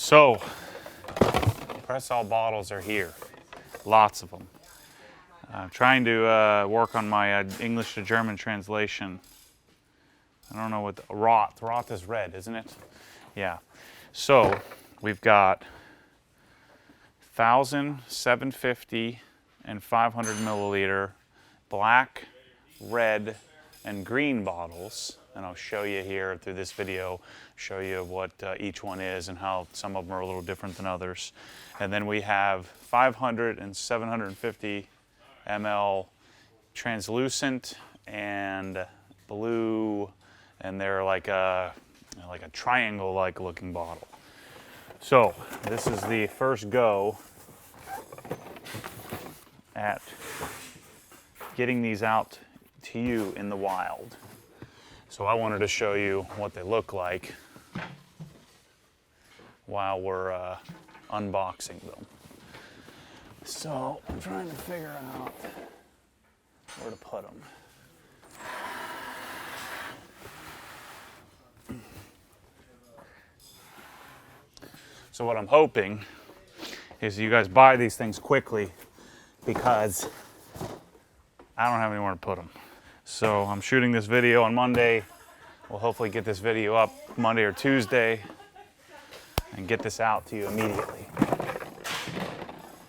So, Pressol bottles are here. Lots of them. I'm trying to work on my English to German translation. I don't know what Roth. Roth is red, isn't it? Yeah. So we've got 1,000, 750, and 500 milliliter black, red, and green bottles. And I'll show you here through this video, show you what each one is and how some of them are a little different than others. And then we have 500 and 750 ml translucent and blue, and they're like a triangle-like looking bottle. So this is the first go at getting these out to you in the wild. So I wanted to show you what they look like while we're unboxing them. So I'm trying to figure out where to put them. So what I'm hoping is you guys buy these things quickly, because I don't have anywhere to put them. So I'm shooting this video on Monday. We'll hopefully get this video up Monday or Tuesday and get this out to you immediately.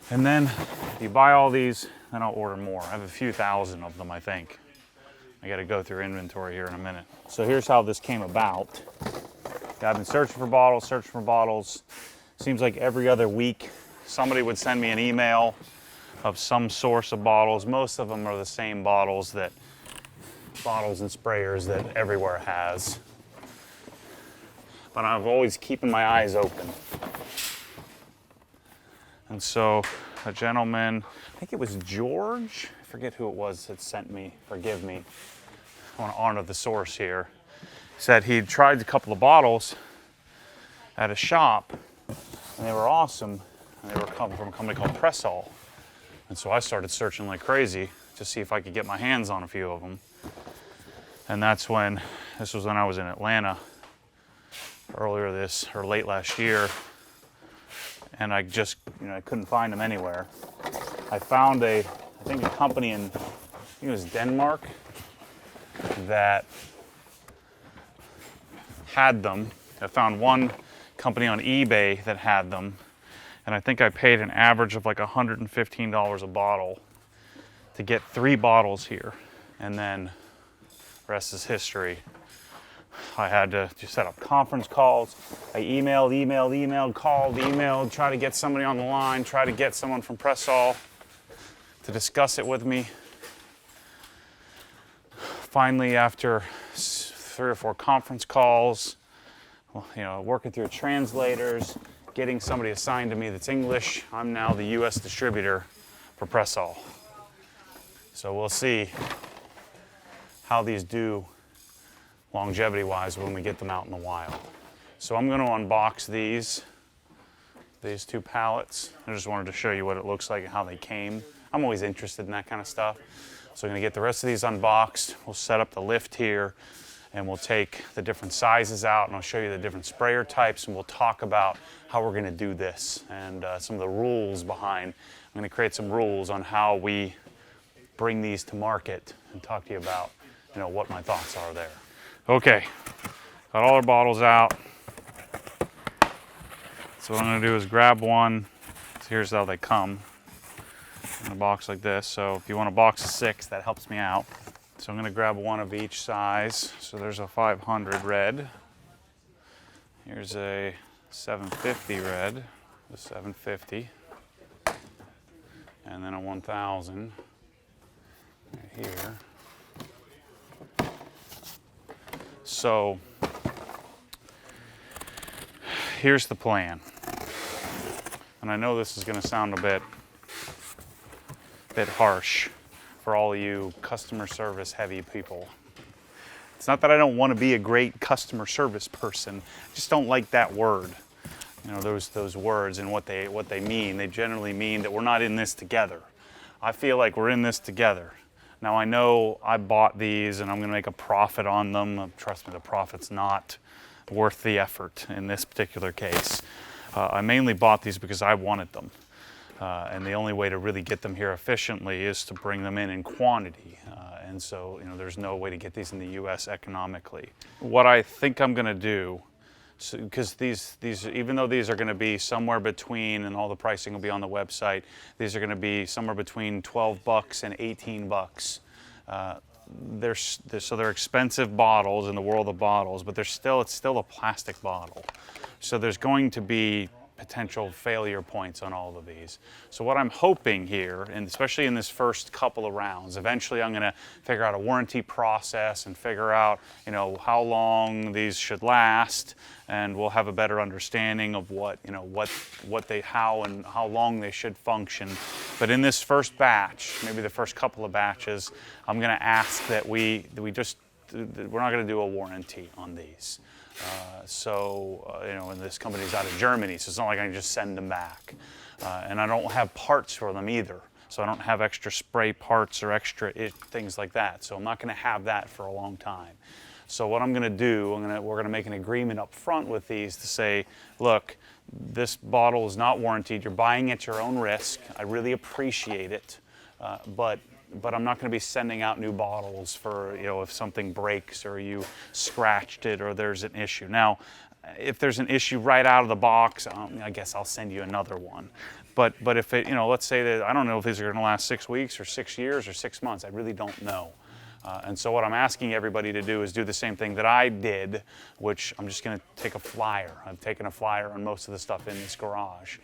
And then if you buy all these, then I'll order more. I have a few thousand of them, I think. I gotta go through inventory here in a minute. So here's how this came about. I've been searching for bottles. Seems like every other week somebody would send me an email of some source of bottles. Most of them are the same bottles and sprayers that everywhere has. But I'm always keeping my eyes open. And so a gentleman, I think it was George, I forget who it was that sent me, forgive me, I want to honor the source here, said he'd tried a couple of bottles at a shop and they were awesome, and they were coming from a company called Pressol. And so I started searching like crazy to see if I could get my hands on a few of them. And this was when I was in Atlanta late last year. And I just, I couldn't find them anywhere. I found a company in, I think it was Denmark, that had them. I found one company on eBay that had them. And I think I paid an average of like $115 a bottle to get 3 bottles here. And then the rest is history. I had to just set up conference calls. I emailed, called, tried to get somebody on the line, tried to get someone from Pressol to discuss it with me. Finally, after 3 or 4 conference calls, working through translators, getting somebody assigned to me that's English, I'm now the US distributor for Pressol. So we'll see how these do longevity-wise when we get them out in the wild. So I'm going to unbox these 2 pallets. I just wanted to show you what it looks like and how they came. I'm always interested in that kind of stuff. So I'm going to get the rest of these unboxed. We'll set up the lift here, and we'll take the different sizes out, and I'll show you the different sprayer types, and we'll talk about how we're going to do this and some of the rules behind. I'm going to create some rules on how we bring these to market and talk to you about what my thoughts are there. Okay, got all our bottles out. So what I'm going to do is grab one. So here's how they come in a box like this. So if you want a box of 6, that helps me out. So I'm going to grab one of each size. So there's a 500 red. Here's a 750 red, a 750, and then a 1000 right here. So here's the plan. And I know this is going to sound a bit harsh for all of you customer service heavy people. It's not that I don't want to be a great customer service person. I just don't like that word. Those words and what they mean. They generally mean that we're not in this together. I feel like we're in this together. Now I know I bought these and I'm going to make a profit on them. Trust me, the profit's not worth the effort in this particular case. I mainly bought these because I wanted them. And the only way to really get them here efficiently is to bring them in quantity. And so, there's no way to get these in the US economically. What I think I'm gonna do, because these, even though these are gonna be somewhere between, and all the pricing will be on the website, these are gonna be somewhere between 12 bucks and 18 bucks. So they're expensive bottles in the world of bottles, but it's still a plastic bottle. So there's going to be potential failure points on all of these. So what I'm hoping here, and especially in this first couple of rounds, eventually I'm going to figure out a warranty process and figure out, how long these should last, and we'll have a better understanding of how long they should function. But in this first batch, maybe the first couple of batches, I'm going to ask that we're not going to do a warranty on these. And this company's out of Germany, so it's not like I can just send them back. And I don't have parts for them either. So I don't have extra spray parts or extra things like that. So I'm not going to have that for a long time. So what I'm going to do, we're going to make an agreement up front with these to say, look, this bottle is not warranted. You're buying at your own risk. I really appreciate it, but I'm not going to be sending out new bottles for, if something breaks or you scratched it or there's an issue. Now, if there's an issue right out of the box, I guess I'll send you another one. But if it, let's say that, I don't know if these are going to last 6 weeks or 6 years or 6 months. I really don't know. And so what I'm asking everybody to do is do the same thing that I did, which I'm just going to take a flyer. I've taken a flyer on most of the stuff in this garage,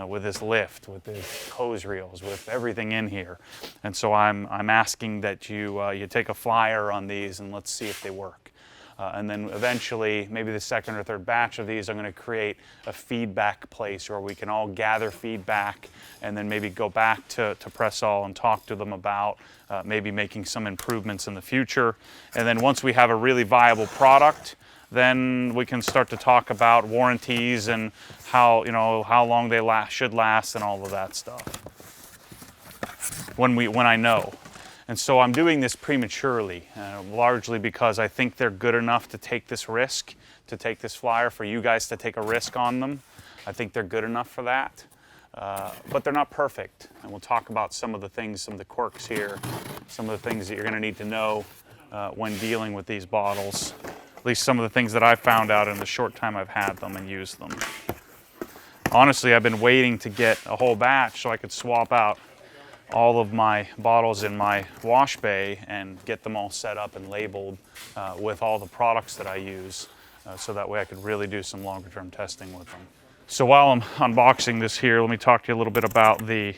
with this lift, with the hose reels, with everything in here. And so I'm asking that you take a flyer on these and let's see if they work. And then eventually, maybe the second or third batch of these, I'm going to create a feedback place where we can all gather feedback and then maybe go back to Pressol and talk to them about maybe making some improvements in the future. And then once we have a really viable product, then we can start to talk about warranties and how long they should last and all of that stuff. When I know. And so I'm doing this prematurely, largely because I think they're good enough to take this risk, to take this flyer, for you guys to take a risk on them. I think they're good enough for that. But they're not perfect. And we'll talk about some of the things, some of the quirks here, some of the things that you're going to need to know when dealing with these bottles. At least some of the things that I've found out in the short time I've had them and used them. Honestly, I've been waiting to get a whole batch so I could swap out all of my bottles in my wash bay and get them all set up and labeled with all the products that I use, so that way I could really do some longer term testing with them. So while I'm unboxing this here, let me talk to you a little bit about the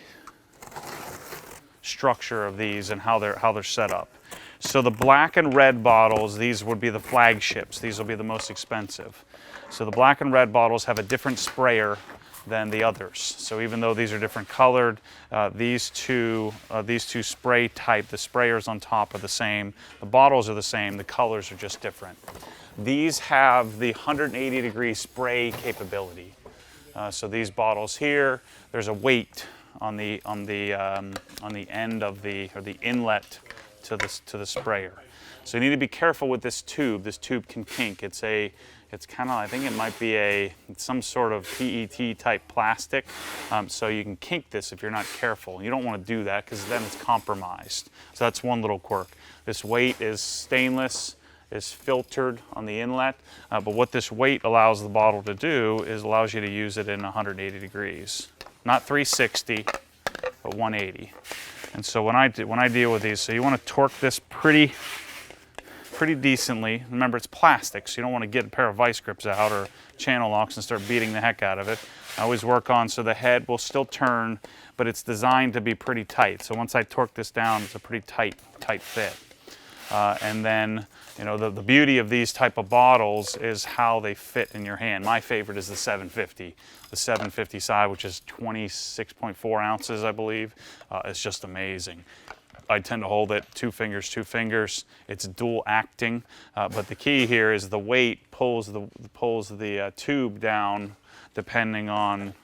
structure of these and how they're set up. So the black and red bottles, these would be the flagships. These will be the most expensive. So the black and red bottles have a different sprayer than the others. So even though these are different colored, these two spray type, the sprayers on top are the same, the bottles are the same, the colors are just different. These have the 180-degree spray capability. So these bottles here, there's a weight on the end of the inlet to the sprayer. So you need to be careful with this tube. This tube can kink. It's kind of, I think it might be some sort of PET type plastic. So you can kink this if you're not careful. You don't want to do that because then it's compromised. So that's one little quirk. This weight is stainless, is filtered on the inlet. But what this weight allows the bottle to do is allows you to use it in 180 degrees. Not 360, but 180. And so when I deal with these, so you want to torque this pretty decently. Remember, it's plastic, so you don't want to get a pair of vice grips out or channel locks and start beating the heck out of it. I always work on so the head will still turn, but it's designed to be pretty tight. So once I torque this down, it's a pretty tight fit. And then, the beauty of these type of bottles is how they fit in your hand. My favorite is the 750. The 750 side, which is 26.4 ounces, I believe. It's just amazing. I tend to hold it two fingers. It's dual acting, but the key here is the weight pulls the tube down depending on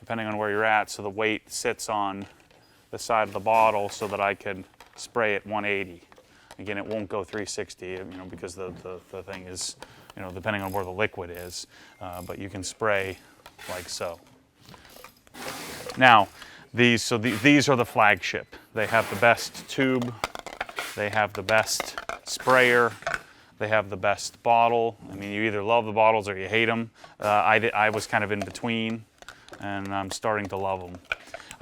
where you're at. So the weight sits on the side of the bottle so that I can spray at 180. Again, it won't go 360, because the thing is, depending on where the liquid is, but you can spray like so. Now, these are the Flagship. They have the best tube, they have the best sprayer, they have the best bottle. I mean, you either love the bottles or you hate them. I was kind of in between, and I'm starting to love them.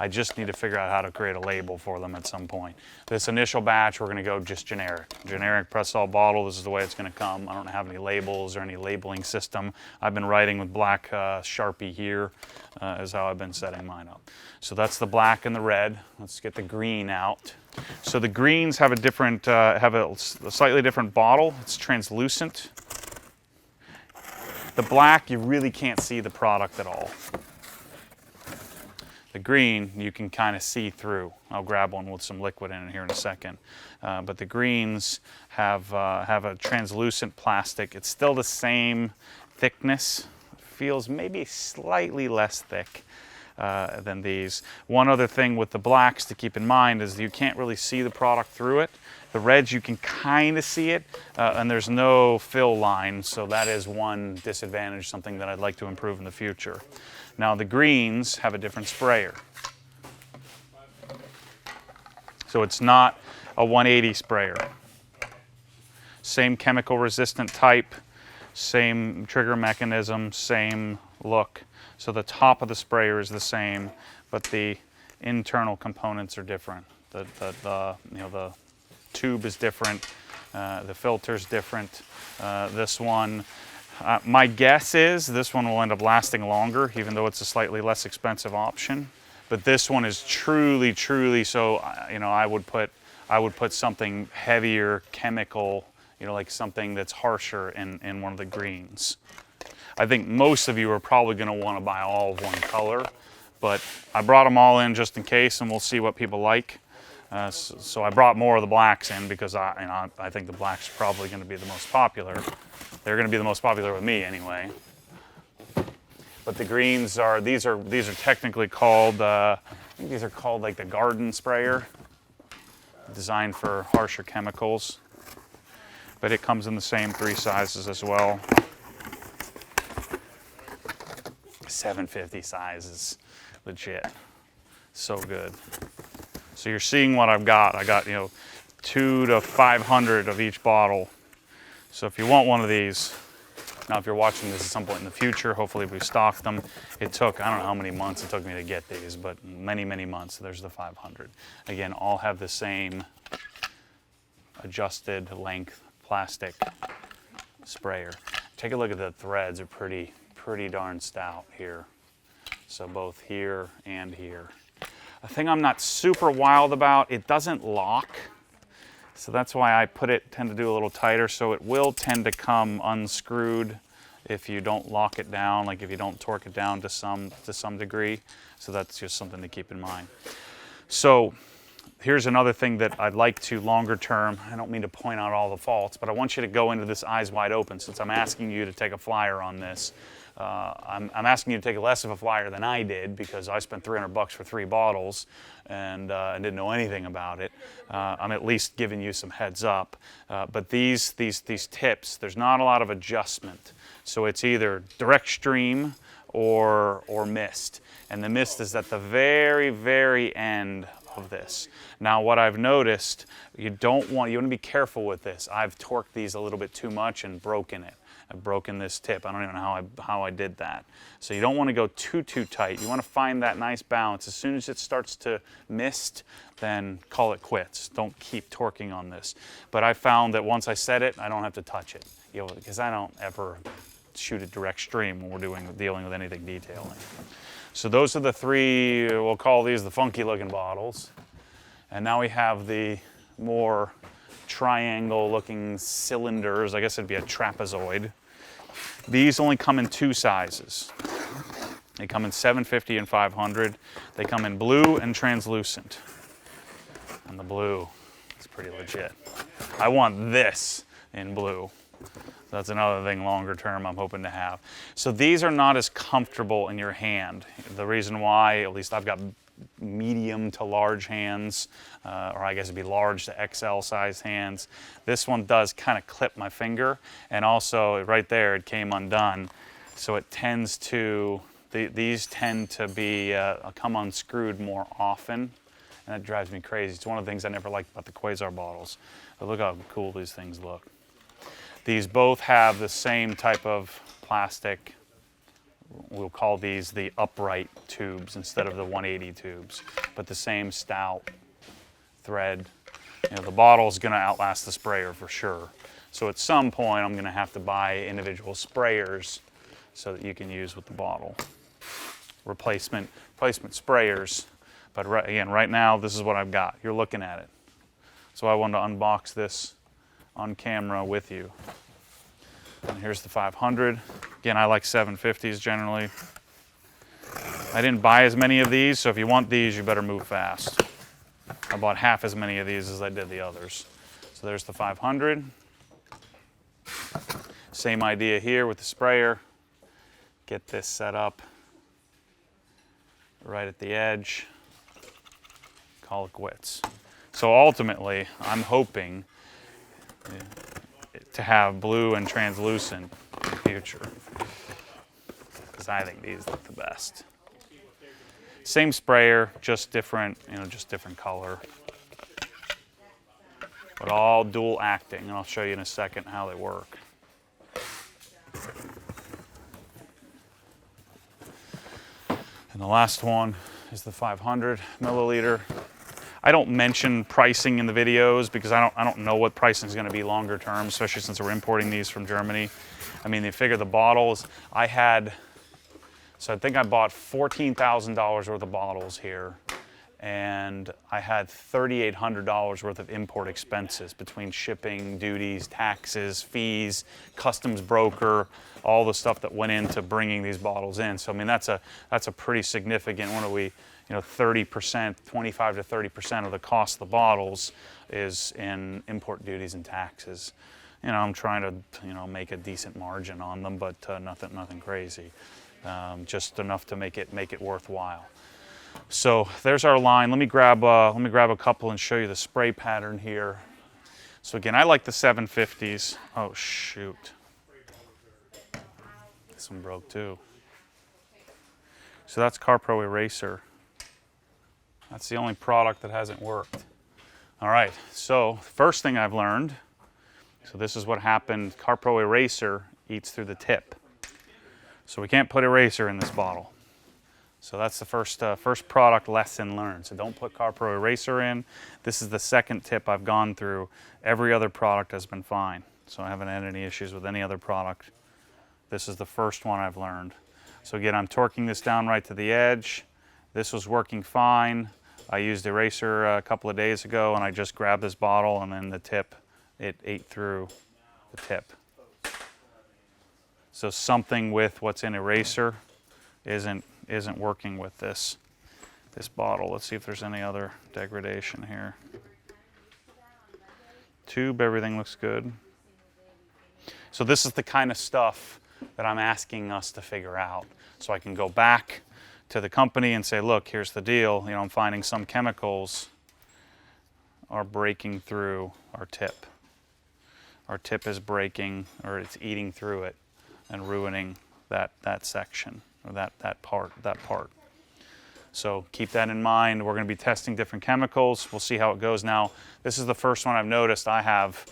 I just need to figure out how to create a label for them at some point. This initial batch, we're gonna go just generic. Generic Pressol bottle, this is the way it's gonna come. I don't have any labels or any labeling system. I've been writing with black Sharpie here, is how I've been setting mine up. So that's the black and the red. Let's get the green out. So the greens have a different, have a slightly different bottle. It's translucent. The black, you really can't see the product at all. The green, you can kind of see through. I'll grab one with some liquid in it here in a second. But the greens have a translucent plastic. It's still the same thickness. Feels maybe slightly less thick than these. One other thing with the blacks to keep in mind is you can't really see the product through it. The reds, you can kind of see it, and there's no fill line, so that is one disadvantage, something that I'd like to improve in the future. Now the greens have a different sprayer. So it's not a 180 sprayer. Same chemical resistant type, same trigger mechanism, same look. So the top of the sprayer is the same, but the internal components are different. The tube is different, the filter's different. This one, my guess is this one will end up lasting longer, even though it's a slightly less expensive option. But this one is truly, truly so. I would put something heavier, chemical, like something that's harsher in one of the greens. I think most of you are probably going to want to buy all of one color, but I brought them all in just in case, and we'll see what people like. So I brought more of the blacks in because I think the blacks are probably going to be the most popular. They're going to be the most popular with me anyway. But the greens are these are technically called I think these are called like the garden sprayer, designed for harsher chemicals. But it comes in the same 3 sizes as well. 750 size is legit, so good. So you're seeing what I've got. I got 200 to 500 of each bottle. So if you want one of these, now if you're watching this at some point in the future, hopefully we stock them. It took, I don't know how many months it took me to get these, but many, many months. There's the 500. Again, all have the same adjusted length plastic sprayer. Take a look at the threads, are pretty darn stout here. So both here and here. A thing I'm not super wild about, it doesn't lock. So that's why I tend to do a little tighter, so it will tend to come unscrewed if you don't lock it down, like if you don't torque it down to some degree. So that's just something to keep in mind. So here's another thing that I'd like to longer term. I don't mean to point out all the faults, but I want you to go into this eyes wide open since I'm asking you to take a flyer on this. I'm asking you to take less of a flyer than I did because I spent $300 for 3 bottles and didn't know anything about it. I'm at least giving you some heads up. But these tips, there's not a lot of adjustment. So it's either direct stream or mist. And the mist is at the very, very end of this. Now what I've noticed, you want to be careful with this. I've torqued these a little bit too much and broken it. I've broken this tip. I don't even know how I did that. So you don't want to go too tight. You want to find that nice balance. As soon as it starts to mist, then call it quits. Don't keep torquing on this. But I found that once I set it, I don't have to touch it, because I don't ever shoot a direct stream when we're dealing with anything detailing. So those are the 3, we'll call these the funky looking bottles. And now we have the more triangle looking cylinders. I guess it'd be a trapezoid. These only come in 2 sizes. They come in 750 and 500. They come in blue and translucent. And the blue is pretty legit. I want this in blue. That's another thing longer term I'm hoping to have. So these are not as comfortable in your hand. The reason why, at least I've got medium to large hands, or I guess it'd be large to XL size hands. This one does kind of clip my finger, and also right there it came undone, so it tends to, these tend to be come unscrewed more often, and that drives me crazy. It's one of the things I never liked about the Quasar bottles. But look how cool these things look. These both have the same type of plastic. We'll call these the upright tubes instead of the 180 tubes, but the same stout thread. You know, the bottle's going to outlast the sprayer for sure. So at some point, I'm going to have to buy individual sprayers so that you can use with the bottle. Replacement sprayers. But again, right now, this is what I've got. You're looking at it. So I wanted to unbox this on camera with you. And here's the 500. Again, I like 750s generally. I didn't buy as many of these, so if you want these, you better move fast. I bought half as many of these as I did the others. So there's the 500. Same idea here with the sprayer. Get this set up right at the edge. Call it quits. So ultimately, I'm hoping to have blue and translucent in the future, because I think these look the best. Same sprayer, just different, just different color. But all dual acting, and I'll show you in a second how they work. And the last one is the 500 milliliter. I don't mention pricing in the videos because I don't know what pricing is going to be longer term, especially since we're importing these from Germany. I mean, they figure the bottles, so I think I bought $14,000 worth of bottles here, and I had $3,800 worth of import expenses between shipping, duties, taxes, fees, customs broker, all the stuff that went into bringing these bottles in. So I mean, that's a pretty significant. What are we? 30%, 25 to 30% of the cost of the bottles is in import duties and taxes. I'm trying to make a decent margin on them, but nothing crazy. Just enough to make it worthwhile. So there's our line. Let me grab a couple and show you the spray pattern here. So again, I like the 750s. Oh shoot, this one broke too. So that's CarPro Eraser. That's the only product that hasn't worked. All right, so first thing I've learned, so this is what happened. CarPro Eraser eats through the tip. So we can't put eraser in this bottle. So that's the first product lesson learned. So don't put CarPro Eraser in. This is the second tip I've gone through. Every other product has been fine. So I haven't had any issues with any other product. This is the first one I've learned. So again, I'm torquing this down right to the edge. This was working fine. I used eraser a couple of days ago, and I just grabbed this bottle, and then the tip, it ate through the tip. So something with what's in eraser isn't working with this bottle. Let's see if there's any other degradation here. Tube, everything looks good. So this is the kind of stuff that I'm asking us to figure out. So I can go back to the company and say, look, here's the deal. I'm finding some chemicals are breaking through our tip. Our tip is breaking, or it's eating through it and ruining that section, or that part. So keep that in mind. We're going to be testing different chemicals. We'll see how it goes. Now, this is the first one I've noticed. I have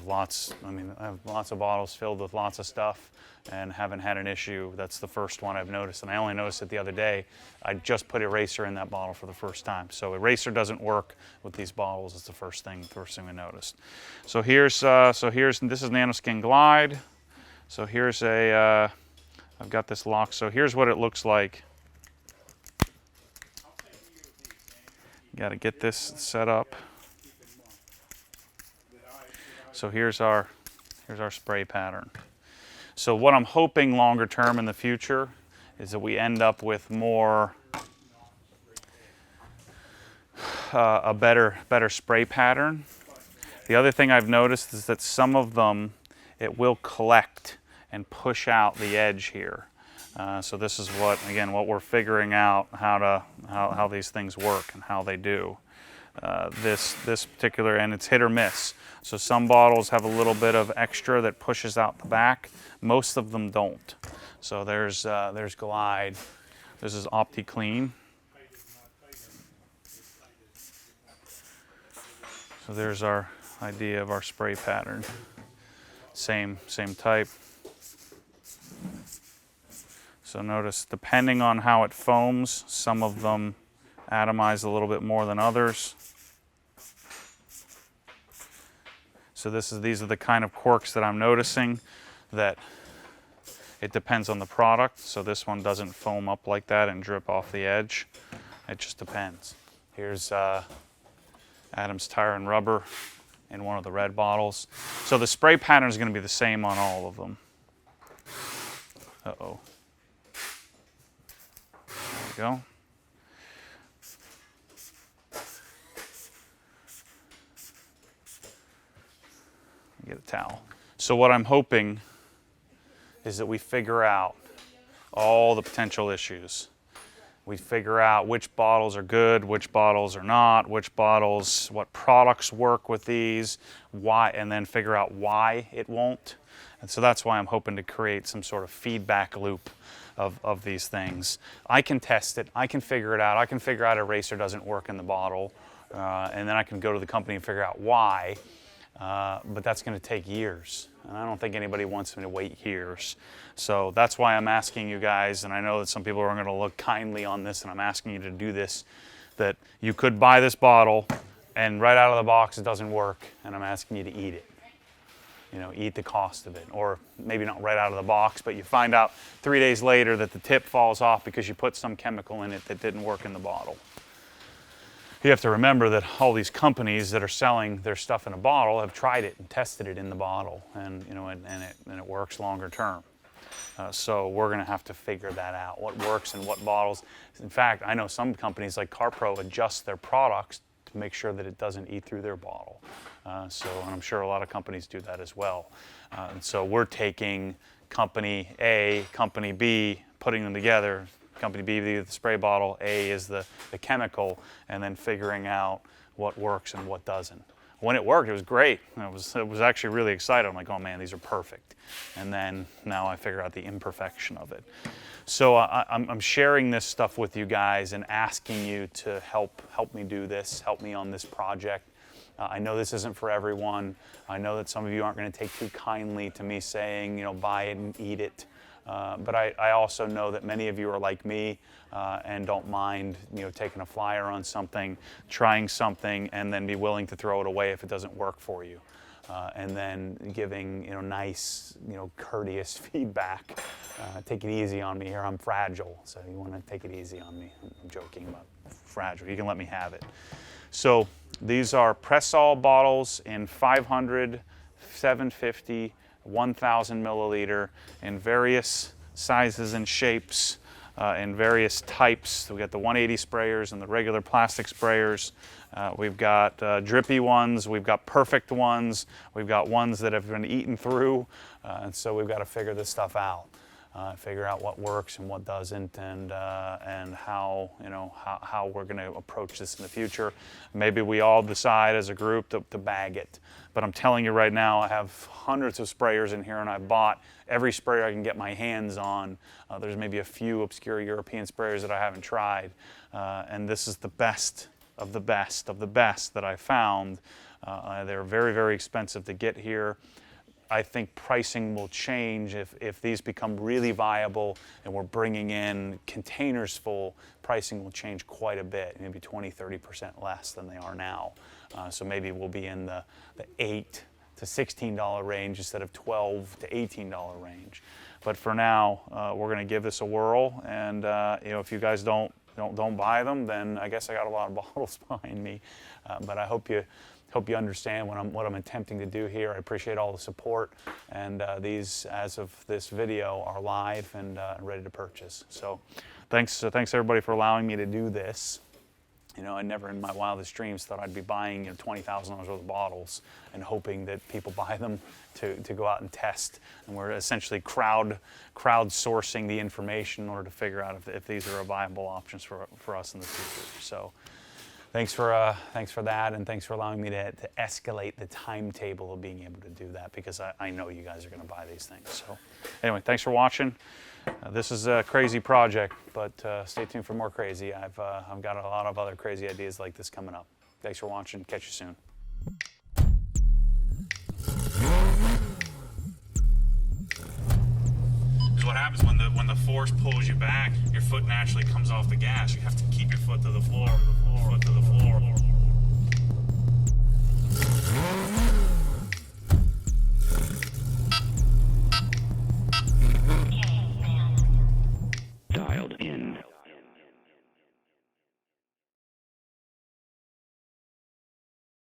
lots of bottles filled with lots of stuff and haven't had an issue. That's the first one I've noticed, and I only noticed it the other day. I just put eraser in that bottle for the first time. So eraser doesn't work with these bottles. It's the first thing we noticed. So here's this is Nanoskin Glide. So here's I've got this lock. So here's what it looks like. You got to get this set up. So here's our spray pattern. So what I'm hoping longer term in the future is that we end up with more a better spray pattern. The other thing I've noticed is that some of them, it will collect and push out the edge here. So this is what we're figuring out how these things work and how they do. this particular, and it's hit or miss. So some bottles have a little bit of extra that pushes out the back. Most of them don't. So there's Glide. This is OptiClean. So there's our idea of our spray pattern. Same type. So notice, depending on how it foams, some of them atomize a little bit more than others. So these are the kind of quirks that I'm noticing, that it depends on the product. So this one doesn't foam up like that and drip off the edge. It just depends. Here's Adam's Tire and Rubber in one of the red bottles. So the spray pattern is going to be the same on all of them. Uh-oh. There we go. Get a towel. So what I'm hoping is that we figure out all the potential issues. We figure out which bottles are good, which bottles are not, which bottles, what products work with these, why, and then figure out why it won't. And so that's why I'm hoping to create some sort of feedback loop of these things. I can test it, I can figure it out, I can figure out a eraser doesn't work in the bottle, and then I can go to the company and figure out why. But that's going to take years, and I don't think anybody wants me to wait years. So that's why I'm asking you guys, and I know that some people are going to look kindly on this, and I'm asking you to do this, that you could buy this bottle and right out of the box it doesn't work, and I'm asking you to eat it. You know, eat the cost of it. Or maybe not right out of the box, but you find out 3 days later that the tip falls off because you put some chemical in it that didn't work in the bottle. You have to remember that all these companies that are selling their stuff in a bottle have tried it and tested it in the bottle, and you know, and it works longer term. So we're going to have to figure that out, what works in what bottles. In fact, I know some companies like CarPro adjust their products to make sure that it doesn't eat through their bottle. And I'm sure a lot of companies do that as well. And so we're taking company A, company B, putting them together. Company B, the spray bottle, A is the chemical, and then figuring out what works and what doesn't. When it worked, it was great. I was actually really excited. I'm like, oh man, these are perfect. And then now I figure out the imperfection of it. So I'm sharing this stuff with you guys and asking you to help me do this, help me on this project. I know this isn't for everyone. I know that some of you aren't going to take too kindly to me saying, you know, buy it and eat it. But I also know that many of you are like me and don't mind, you know, taking a flyer on something, trying something, and then be willing to throw it away if it doesn't work for you. And then giving, you know, nice, you know, courteous feedback. Take it easy on me here. I'm fragile, so you want to take it easy on me. I'm joking about fragile. You can let me have it. So these are Pressol bottles in 500, 750, 1,000 milliliter in various sizes and shapes, in various types. We got the 180 sprayers and the regular plastic sprayers. We've got drippy ones, we've got perfect ones, we've got ones that have been eaten through, and so we've got to figure this stuff out. Figure out what works and what doesn't, and how, you know, how we're going to approach this in the future. Maybe we all decide as a group to bag it. But I'm telling you right now, I have hundreds of sprayers in here, and I bought every sprayer I can get my hands on. There's maybe a few obscure European sprayers that I haven't tried, and this is the best of the best of the best that I found. They're very, very expensive to get here. I think pricing will change if these become really viable and we're bringing in containers full. Pricing will change quite a bit, maybe 20–30% less than they are now. So maybe we'll be in the $8 to $16 range instead of $12 to $18 range. But for now, we're going to give this a whirl, and you know, if you guys don't buy them, then I guess I got a lot of bottles behind me. But I hope you understand what I'm attempting to do here. I appreciate all the support, and these, as of this video, are live and ready to purchase. So thanks everybody for allowing me to do this. You know, I never in my wildest dreams thought I'd be buying, you know, $20,000 worth of bottles and hoping that people buy them to go out and test. And we're essentially crowdsourcing the information in order to figure out if these are viable options for us in the future. So thanks for that, and thanks for allowing me to escalate the timetable of being able to do that, because I know you guys are going to buy these things. So anyway, thanks for watching. This is a crazy project, but stay tuned for more crazy. I've got a lot of other crazy ideas like this coming up. Thanks for watching. Catch you soon. What happens when the force pulls you back, your foot naturally comes off the gas. You have to keep your foot to the floor, foot to the floor.